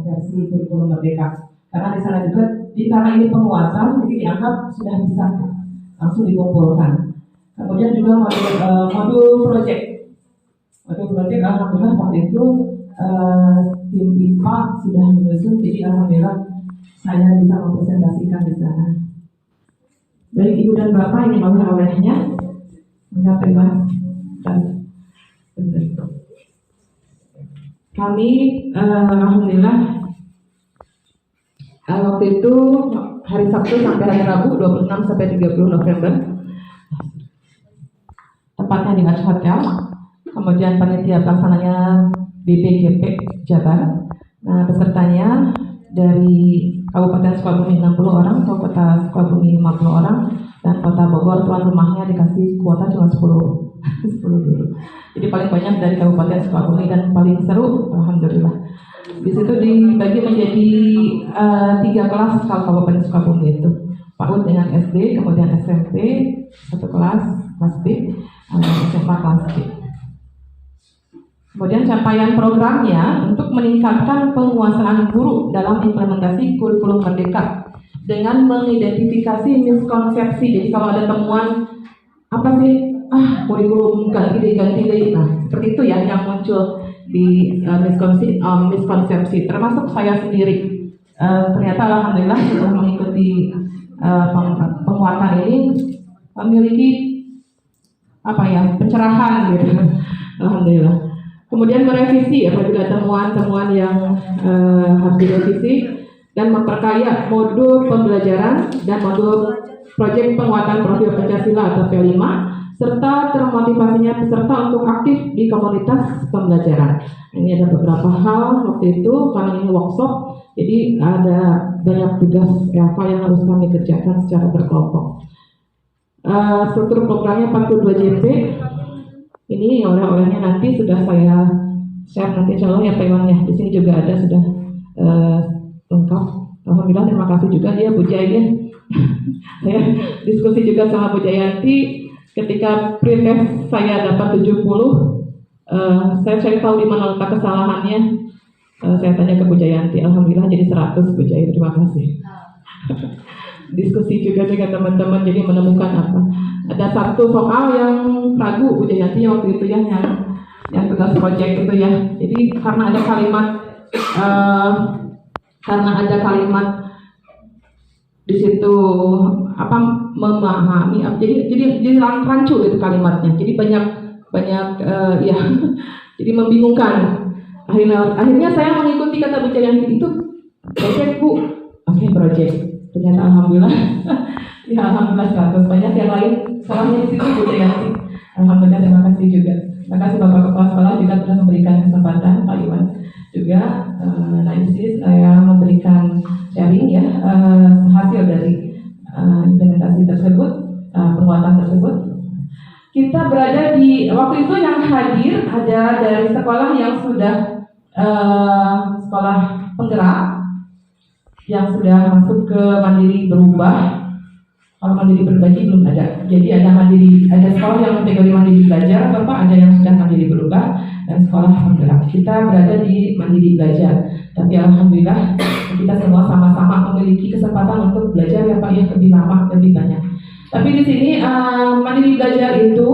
versi kurikulum merdeka. Karena di sana juga, karena ini penguatan, jadi dianggap sudah bisa langsung dikumpulkan. Kemudian juga modul project. Modul project alhamdulillah waktu itu tim IPA sudah menyusun, jadi alhamdulillah saya bisa mempresentasikan di sana. Baik Ibu dan Bapak ini oleh-olehnya, enggak terima kasih. Kami alhamdulillah waktu itu hari Sabtu sampai hari Rabu 26 sampai 30 November, tepatnya di Hajj Hotel. Kemudian panitia pelaksananya BPGP Jabar. Nah, pesertanya dari Kabupaten Sukabumi 60 orang, Kabupaten Sukabumi 50 orang, dan Kota Bogor tuan rumahnya dikasih kuota cuma 10 dulu. Jadi paling banyak dari Kabupaten Sukabumi dan paling seru, alhamdulillah. Di situ dibagi menjadi 3 kelas kalau Kabupaten Sukabumi itu. PAUD dengan SD, kemudian SMP, 1 kelas B, SMA kelas B. Kemudian capaian programnya untuk meningkatkan penguasaan guru dalam implementasi kurikulum merdeka dengan mengidentifikasi miskonsepsi. Jadi kalau ada temuan apa sih kurikulum ganti, nah seperti itu ya yang muncul di miskonsepsi, termasuk saya sendiri. Ternyata alhamdulillah setelah mengikuti penguatan ini memiliki pencerahan gitu, alhamdulillah. Kemudian merevisi apabila temuan-temuan yang harus direvisi dan memperkaya modul pembelajaran dan modul proyek penguatan profil Pancasila atau P5 serta termotivasinya peserta untuk aktif di komunitas pembelajaran. Ini ada beberapa hal waktu itu karena ini workshop, jadi ada banyak tugas apa yang harus kami kerjakan secara berkelompok. Struktur programnya 42 JP. Ini oleh-olehnya nanti sudah saya share nanti insya Allah ya Pak Iwan ya. Di sini juga ada sudah lengkap. Alhamdulillah, terima kasih juga dia Bu Jaya. Saya diskusi juga sama Bu Jayanti. Ketika pretest saya dapat 70, saya tahu di mana letak kesalahannya. Saya tanya ke Bu Jayanti, alhamdulillah jadi 100 Bu Jaya, terima kasih. Diskusi juga dengan teman-teman, jadi menemukan apa. Ada satu soal yang ragu Bu Jayanti waktu itu ya, yang tugas proyek itu ya. Jadi karena ada kalimat di situ memahami, jadi rancu itu kalimatnya. Jadi banyak ya, jadi membingungkan. Akhirnya saya mengikuti kata Bu Jayanti itu proyek Bu, oke proyek. Ternyata alhamdulillah, ya alhamdulillah 100. Banyak yang lain salahnya di situ Bu Jayanti. Alhamdulillah, terima kasih juga. Terima kasih Bapak Kepala Sekolah juga telah memberikan kesempatan, Pak Iwan juga. Nah di sini saya memberikan sharing ya hasil dari implementasi tersebut, penguatan tersebut. Kita berada di waktu itu yang hadir ada dari sekolah yang sudah sekolah penggerak yang sudah masuk ke mandiri berubah. Kalau mandiri berbagi belum ada. Jadi ada sekolah yang kategori mandiri belajar, Bapak, ada yang sudah mandiri berubah dan sekolah penggerak. Kita berada di mandiri belajar. Tapi alhamdulillah kita semua sama-sama memiliki kesempatan untuk belajar ya Pak ya, lebih lama, lebih banyak. Tapi di sini mandiri belajar itu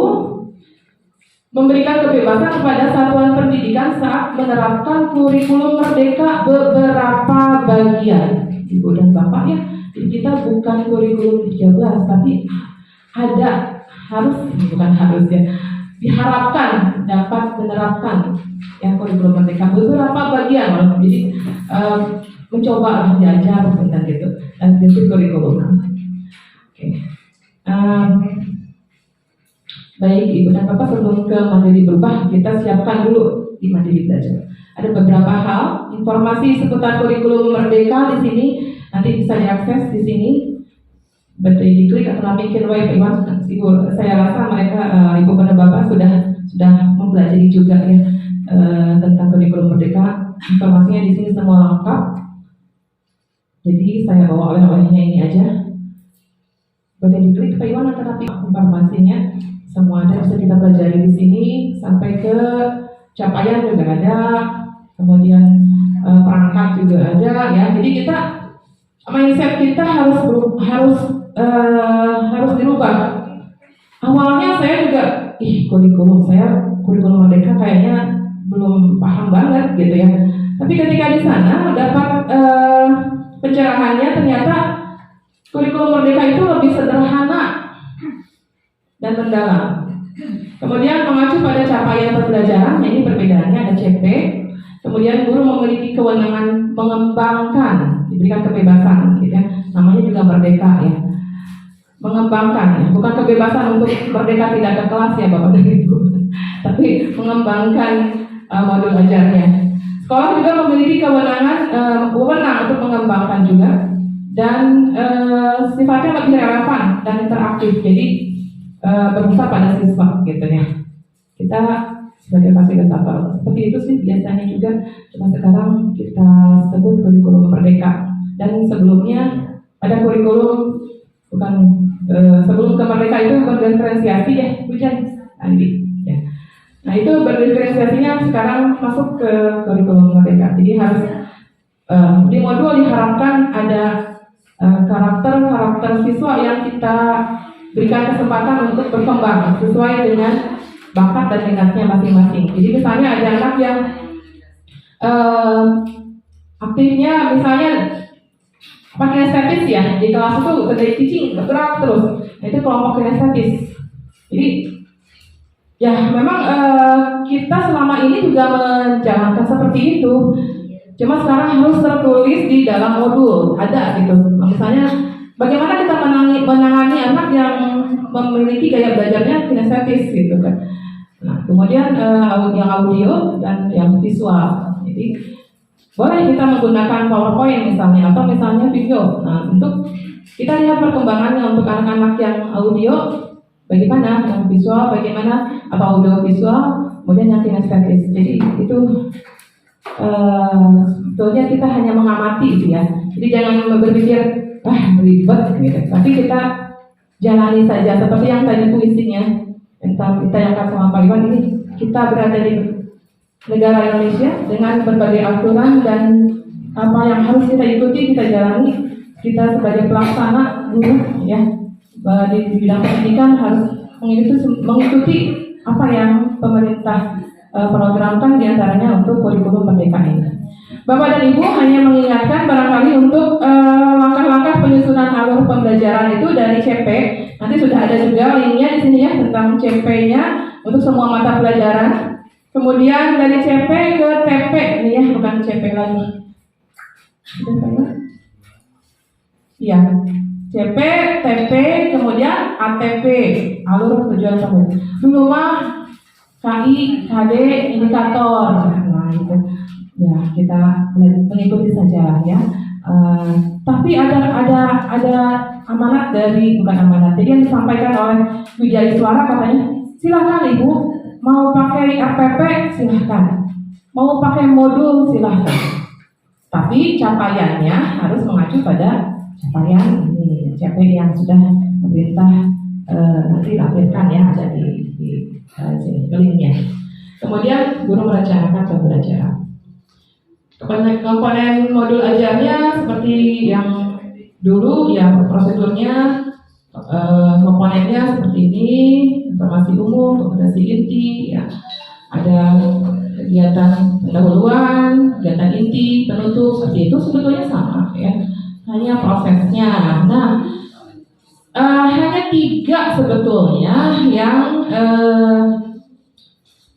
memberikan kebebasan kepada satuan pendidikan saat menerapkan kurikulum merdeka beberapa bagian. Ibu dan Bapak ya, kita bukan kurikulum 13, tapi diharapkan dapat menerapkan yang kurikulum merdeka beberapa bagian. Jadi mencoba belajar tentang gitu dan prinsip kurikulum. Oke. Baik Ibu dan Bapak, sebelum ke mandiri berubah, kita siapkan dulu di mandiri belajar. Ada beberapa hal informasi seputar kurikulum merdeka di sini nanti bisa diakses di sini. Berarti diklik atau bikin Pak Iwan. Ibu, saya rasa mereka Ibu dan Bapak sudah mempelajari juga ya tentang kurikulum merdeka. Informasinya di sini semua lengkap. Jadi saya bawa oleh-olehnya ini aja. Boleh diklik Pak Iwan nanti informasinya semua ada, bisa kita pelajari di sini sampai ke capaian juga ada. Kemudian perangkat juga ada ya. Jadi kita mindset kita harus dirubah. Awalnya saya juga kurikulum Merdeka kayaknya belum paham banget gitu ya. Tapi ketika di sana mendapat pencerahannya, ternyata kurikulum Merdeka itu lebih sederhana dan mendalam. Kemudian mengacu pada capaian pembelajaran, ini perbedaannya ada CP. Kemudian guru memiliki kewenangan mengembangkan, diberikan kebebasan, gitu ya. Namanya juga merdeka ya. Mengembangkan ya, bukan kebebasan untuk merdeka tidak ke kelas ya Bapak dan Ibu, tapi mengembangkan modul ajarnya. Sekolah juga memiliki wewenang untuk mengembangkan juga, dan sifatnya lebih relevan dan interaktif. Jadi berpusat pada siswa gitu ya. Kita sebagai fasilitator seperti itu sih biasanya juga. Cuma sekarang kita sebut kurikulum Merdeka, dan sebelumnya ada kurikulum sebelum ke Merdeka itu berdiferensiasi ya, hujan tadi ya. Nah itu berdiferensiasinya sekarang masuk ke kurikulum Merdeka. Jadi harus di modul diharapkan ada karakter siswa yang kita berikan kesempatan untuk berkembang sesuai dengan bakat dan minatnya masing-masing. Jadi misalnya ada anak yang aktifnya misalnya kinestetis ya, di kelas itu dari teaching bergerak terus. Nah, itu kelompok kinestetis. Jadi ya memang kita selama ini juga menjalankan seperti itu. Cuma sekarang harus tertulis di dalam modul, ada gitu. Misalnya bagaimana kita menangani anak yang memiliki gaya belajarnya kinestetis gitu kan. Nah, kemudian yang audio dan yang visual. Jadi boleh kita menggunakan PowerPoint misalnya, atau misalnya video. Nah, untuk kita lihat perkembangannya untuk anak-anak yang audio bagaimana, yang visual bagaimana, atau audio visual, kemudian yang kinestetis. Jadi itu sebetulnya kita hanya mengamati gitu ya. Jadi jangan berpikir ribet gitu. Tapi kita jalani saja seperti yang tadi puisinya kita yang sama Pak Iwan ini. Kita berada di negara Indonesia dengan berbagai aturan dan apa yang harus kita ikuti, kita jalani. Kita sebagai pelaksana guru ya di bidang pendidikan harus mengikuti apa yang pemerintah programkan, diantaranya untuk kurikulum Merdeka ini. Bapak dan Ibu hanya mengingatkan barangkali untuk langkah-langkah penyusunan alur pembelajaran itu dari CP. Nanti sudah ada juga linknya di sini ya tentang CP-nya untuk semua mata pelajaran. Kemudian dari CP ke TP, ini ya bukan CP lagi. Iya, CP, TP, kemudian ATP, alur tujuan pembelajaran. Dulu mah KI, KD, indikator. Nah itu ya kita mengikuti saja ya. Tapi ada amanat dari, bukan amanat, jadi yang disampaikan oleh Wijaya Suara katanya, silakan Ibu mau pakai RPP silahkan, mau pakai modul silahkan, tapi capaiannya harus mengacu pada capaian ini CP yang sudah pemerintah nanti lampirkan ya, ada di sini linknya. Kemudian guru merencanakan pembelajaran. Komponen modul ajarnya seperti yang dulu ya, prosedurnya komponennya seperti ini: informasi umum, kompetensi inti ya, ada kegiatan pendahuluan, kegiatan inti, penutup, seperti itu sebetulnya sama ya, hanya prosesnya. Nah, hanya 3 sebetulnya yang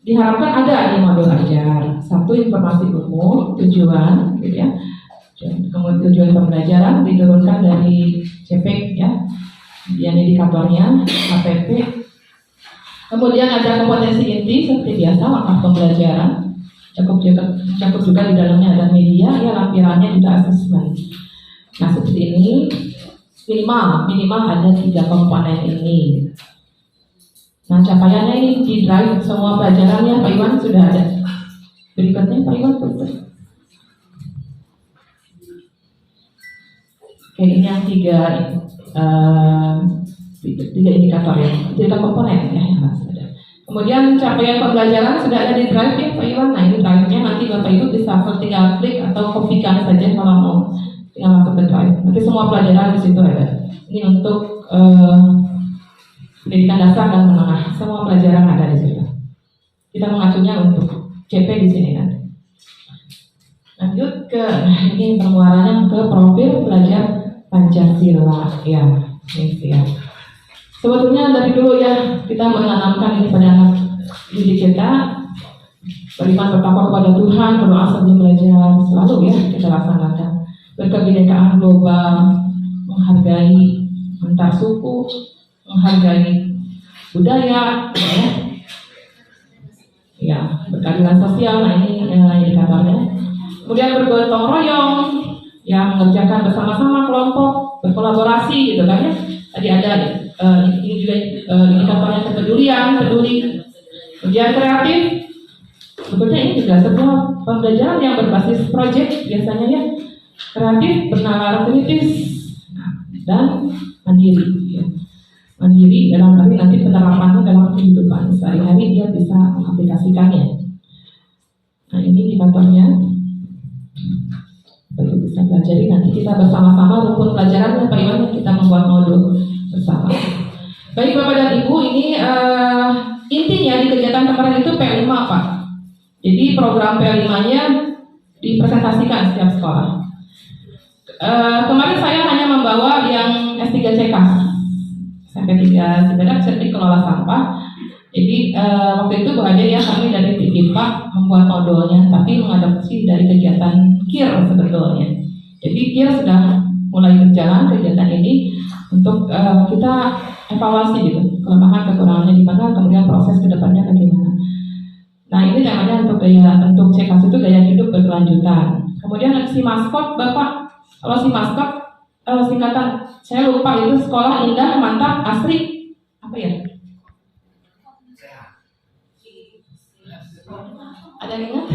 diharapkan ada di modul ajar. 1, informasi umum, tujuan gitu ya. Kemudian tujuan pembelajaran diturunkan dari CP ya. Kemudian indikatornya APP. Kemudian ada kompetensi inti seperti biasa, langkah pembelajaran. Cakup juga di dalamnya ada media ya, lampirannya juga asesmen. Nah, seperti ini minimal ada 3 komponen ini. Nah, capaiannya ini di drive semua pelajarannya Pak Iwan sudah ada. Berikutnya Pak Iwan tutup. Oke, ini yang 3 indikator ya, 3 komponen ya yang harus ada. Kemudian capaian pembelajaran sudah ada di drive ya Pak Iwan. Nah ini drive-nya nanti Bapak Ibu bisa tinggal klik atau kopikan saja kalau mau, tinggal masuk ke drive. Nanti semua pelajaran di situ ada. Ini untuk pendidikan dasar dan menengah, semua pelajaran ada di situ. Kita mengacunya untuk CP di sini nanti. Lanjut ke ini pengeluarannya ke profil pelajar Pancasila ya, ini ya. Sebetulnya dari dulu ya kita menanamkan ini pada anak didik kita, beriman bertakwa kepada Tuhan, berdoa sebelum belajar, selalu ya kita laksanakan. Berkebinekaan global, menghargai antar suku, menghargai budaya, ya berkeadilan sosial. Nah ini indikatornya. Kemudian bergotong royong, yang mengerjakan bersama-sama kelompok, berkolaborasi gitu kan ya. Tadi ada ini juga indikatornya kepedulian, peduli. Kemudian kreatif, sebetulnya ini juga sebuah pembelajaran yang berbasis proyek biasanya ya. Kreatif, bernalar kritis, dan mandiri. Ya. Mandiri dalam arti nanti penerapannya dalam kehidupan sehari-hari dia bisa mengaplikasikannya. Nah ini indikatornya. Baru bisa pelajari, nanti kita bersama-sama rumpun pelajaran Pak Iwan, kita membuat modul bersama. Baik Bapak dan Ibu, ini intinya di kegiatan kemarin itu P5 Pak. Jadi program P5-nya dipresentasikan setiap sekolah. Kemarin saya hanya membawa yang S3CK sampai 3 Cibadak, sertifikat kelola sampah. Jadi waktu itu berada ya kami dari TIPA membuat modulnya, tapi mengadopsi dari kegiatan KIR sebetulnya. Jadi KIR sudah mulai berjalan kegiatan ini untuk kita evaluasi gitu, kelemahan kekurangannya di mana, kemudian proses kedepannya bagaimana. Nah ini namanya untuk CKS itu gaya hidup berkelanjutan. Kemudian si maskot Bapak, kalau si maskot singkatan saya lupa itu sekolah indah mantap asri apa ya? Ada yang ingat?